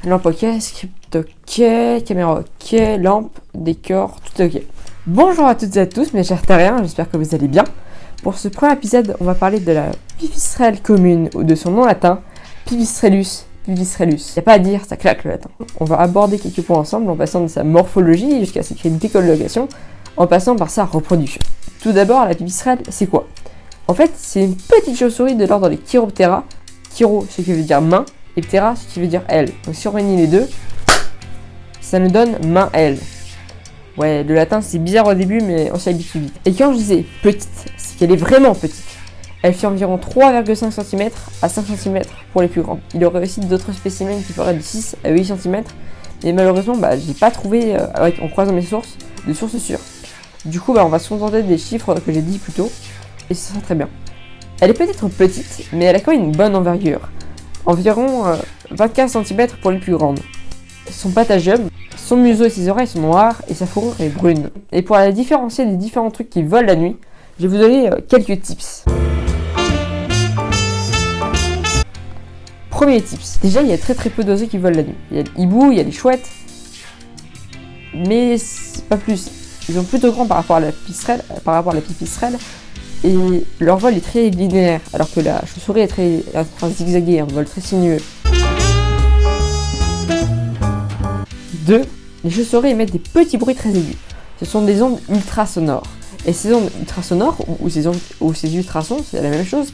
Lampe ok, script ok, caméra ok, lampe, décor, tout ok. Bonjour à toutes et à tous mes chers terriens, j'espère que vous allez bien. Pour ce premier épisode, on va parler de la pipistrelle commune ou de son nom latin, Pipistrellus. Pipistrellus. Y a pas à dire, ça claque le latin. On va aborder quelques points ensemble en passant de sa morphologie jusqu'à ses critères d'écolocation, en passant par sa reproduction. Tout d'abord, la pipistrelle, c'est quoi? En fait, c'est une petite chauve-souris de l'ordre des Chiroptera. Chiro, ce qui veut dire main, et ptera, ce qui veut dire aile. Donc si on réunit les deux, ça nous donne main-aile. Ouais, le latin c'est bizarre au début, mais on s'y habitue vite. Et quand je disais petite, c'est qu'elle est vraiment petite. Elle fait environ 3,5 cm à 5 cm pour les plus grandes. Il y aurait aussi d'autres spécimens qui feraient de 6 à 8 cm, mais malheureusement, j'ai pas trouvé, en croisant mes sources, de sources sûres. Du coup, on va se contenter des chiffres que j'ai dit plus tôt, et ça sera très bien. Elle est peut-être petite, mais elle a quand même une bonne envergure. Environ 24 cm pour les plus grandes. Son patagium, son museau et ses oreilles sont noirs et sa fourrure est brune. Et pour la différencier des différents trucs qui volent la nuit, je vais vous donner quelques tips. Premier tips. Déjà, il y a très peu d'oiseaux qui volent la nuit. Il y a les hiboux, il y a les chouettes, mais c'est pas plus. Ils sont plutôt grands par rapport à la pipistrelle, et leur vol est très linéaire, alors que la chauve-souris est très zigzaguée, un vol très sinueux. 2. Les chauves-souris émettent des petits bruits très aigus. Ce sont des ondes ultrasonores. Et ces ondes ultrasonores, ou ces ultrasons, c'est la même chose,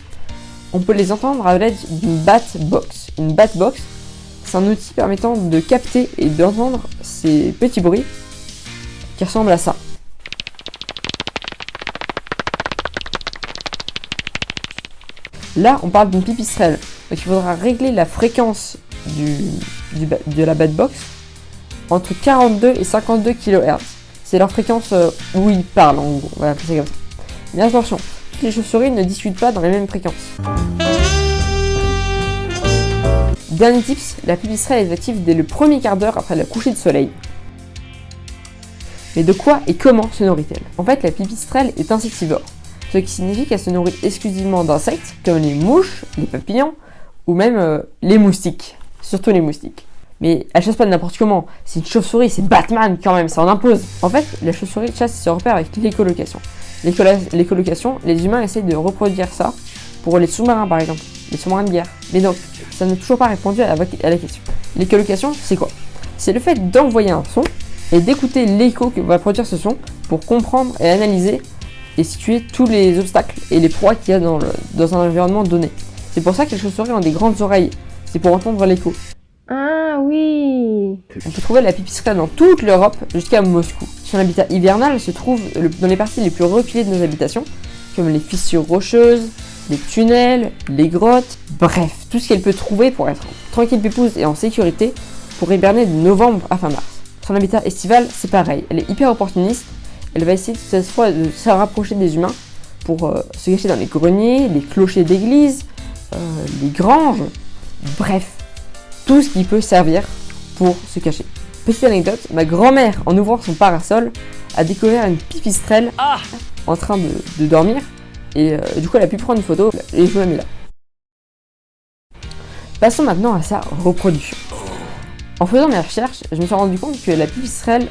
on peut les entendre à l'aide d'une bat-box. Une bat-box, c'est un outil permettant de capter et d'entendre ces petits bruits qui ressemblent à ça. Là, on parle d'une pipistrelle. Donc il faudra régler la fréquence de la bat-box entre 42 et 52 kHz. C'est leur fréquence où ils parlent, en gros. On va appeler ça comme ça. Mais attention, les chauves-souris ne discutent pas dans les mêmes fréquences. Dernier tips, la pipistrelle est active dès le premier quart d'heure après le coucher de soleil. Mais de quoi et comment se nourrit-elle? En fait, la pipistrelle est insectivore, ce qui signifie qu'elle se nourrit exclusivement d'insectes comme les mouches, les papillons ou même les moustiques, surtout les moustiques. Mais elle chasse pas de n'importe comment, c'est une chauve-souris, c'est Batman quand même, ça en impose. En fait, la chauve-souris chasse ses repères avec l'écolocation. L'écolocation, les humains essayent de reproduire ça pour les sous-marins par exemple, les sous-marins de guerre. Mais donc, ça n'a toujours pas répondu à la question. L'écolocation, c'est quoi? C'est le fait d'envoyer un son et d'écouter l'écho que va produire ce son pour comprendre et analyser et situer tous les obstacles et les proies qu'il y a dans un environnement donné. C'est pour ça que les chauves-souris ont des grandes oreilles, c'est pour entendre l'écho. Ah oui! On peut trouver la pipistrelle dans toute l'Europe jusqu'à Moscou. Son habitat hivernal se trouve dans les parties les plus reculées de nos habitations, comme les fissures rocheuses, les tunnels, les grottes, bref, tout ce qu'elle peut trouver pour être tranquille pépouze et en sécurité pour hiberner de novembre à fin mars. Son habitat estival, c'est pareil, elle est hyper opportuniste, elle va essayer cette fois de se rapprocher des humains pour se cacher dans les greniers, les clochers d'église, les granges, bref. Tout ce qui peut servir pour se cacher. Petite anecdote, ma grand-mère, en ouvrant son parasol, a découvert une pipistrelle en train de dormir. Et du coup, elle a pu prendre une photo et je vous la mets là. Passons maintenant à sa reproduction. En faisant mes recherches, je me suis rendu compte que la pipistrelle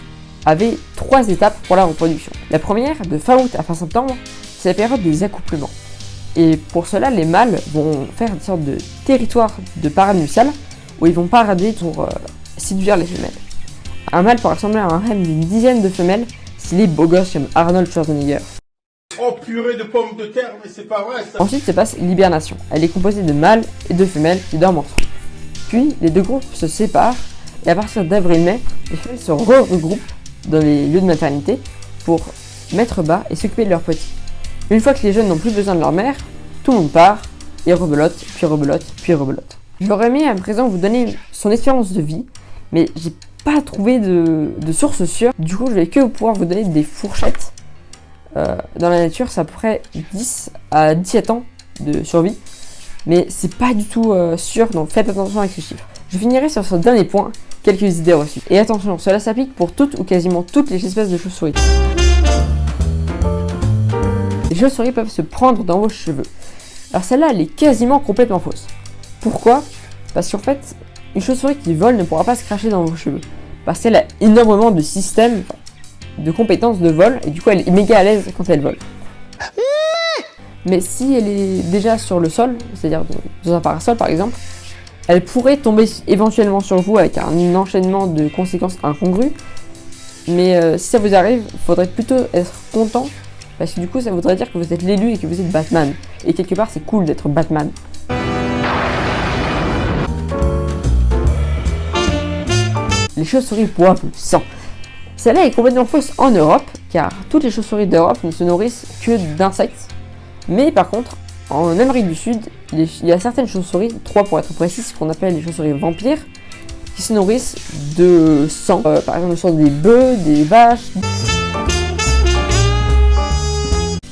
avait 3 étapes pour la reproduction. La première, de fin août à fin septembre, c'est la période des accouplements. Et pour cela, les mâles vont faire une sorte de territoire de parade nuptiale où ils vont parader pour séduire les femelles. Un mâle peut ressembler à un harem d'une dizaine de femelles s'il est beau gosse comme Arnold Schwarzenegger. Oh purée de pommes de terre, mais c'est pas vrai ça! Ensuite se passe l'hibernation. Elle est composée de mâles et de femelles qui dorment ensemble. Puis les deux groupes se séparent et à partir d'avril-mai, les femelles se regroupent dans les lieux de maternité pour mettre bas et s'occuper de leurs petits. Une fois que les jeunes n'ont plus besoin de leur mère, tout le monde part et rebelote, puis rebelote, puis rebelote. J'aurais aimé à présent vous donner son espérance de vie, mais j'ai pas trouvé de source sûre. Du coup, je vais que pouvoir vous donner des fourchettes. Dans la nature, c'est à peu près 10 à 17 ans de survie, mais c'est pas du tout sûr, donc faites attention avec ce chiffre. Je finirai sur ce dernier point, quelques idées reçues. Et attention, cela s'applique pour toutes ou quasiment toutes les espèces de chauves-souris. Les chauves-souris peuvent se prendre dans vos cheveux. Alors celle-là, elle est quasiment complètement fausse. Pourquoi? Parce qu'en fait, une chauve-souris qui vole ne pourra pas se cracher dans vos cheveux. Parce qu'elle a énormément de systèmes, de compétences de vol, et du coup elle est méga à l'aise quand elle vole. Mais si elle est déjà sur le sol, c'est-à-dire dans un parasol par exemple, elle pourrait tomber éventuellement sur vous avec un enchaînement de conséquences incongrues. Mais si ça vous arrive, il faudrait plutôt être content, parce que du coup ça voudrait dire que vous êtes l'élu et que vous êtes Batman. Et quelque part c'est cool d'être Batman. Les chauves-souris boivent le sang. Celle-là est complètement fausse en Europe, car toutes les chauves-souris d'Europe ne se nourrissent que d'insectes. Mais par contre, en Amérique du Sud, il y a certaines chauves-souris, 3 pour être précis, ce qu'on appelle les chauves-souris vampires, qui se nourrissent de sang, par exemple le sang des bœufs, des vaches.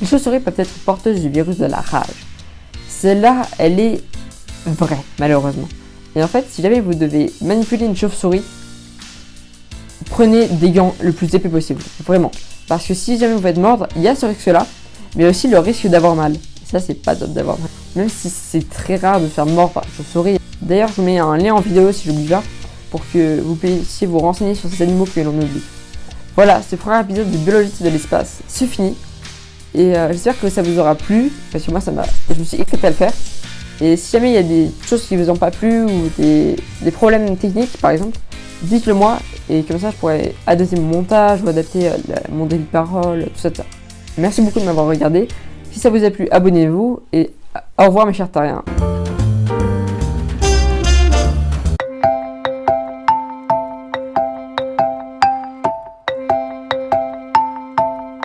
Les chauves-souris peuvent être porteuses du virus de la rage. Celle-là, elle est vraie, malheureusement. Et en fait, si jamais vous devez manipuler une chauve-souris, prenez des gants le plus épais possible, vraiment. Parce que si jamais vous faites mordre, il y a ce risque-là, mais aussi le risque d'avoir mal. Et ça, c'est pas top d'avoir mal. Même si c'est très rare de se faire mordre par une chauve-souris. D'ailleurs, je vous mets un lien en vidéo si j'oublie pas, pour que vous puissiez vous renseigner sur ces animaux que l'on oublie. Voilà, ce premier épisode de Biologie de l'espace, c'est fini. Et j'espère que ça vous aura plu, parce que moi, je me suis éclaté à le faire. Et si jamais il y a des choses qui vous ont pas plu, ou des problèmes techniques par exemple, dites-le moi, et comme ça je pourrais adapter mon montage ou adapter mon débit de parole, tout ça, tout ça. Merci beaucoup de m'avoir regardé. Si ça vous a plu, abonnez-vous et au revoir mes chers terriens.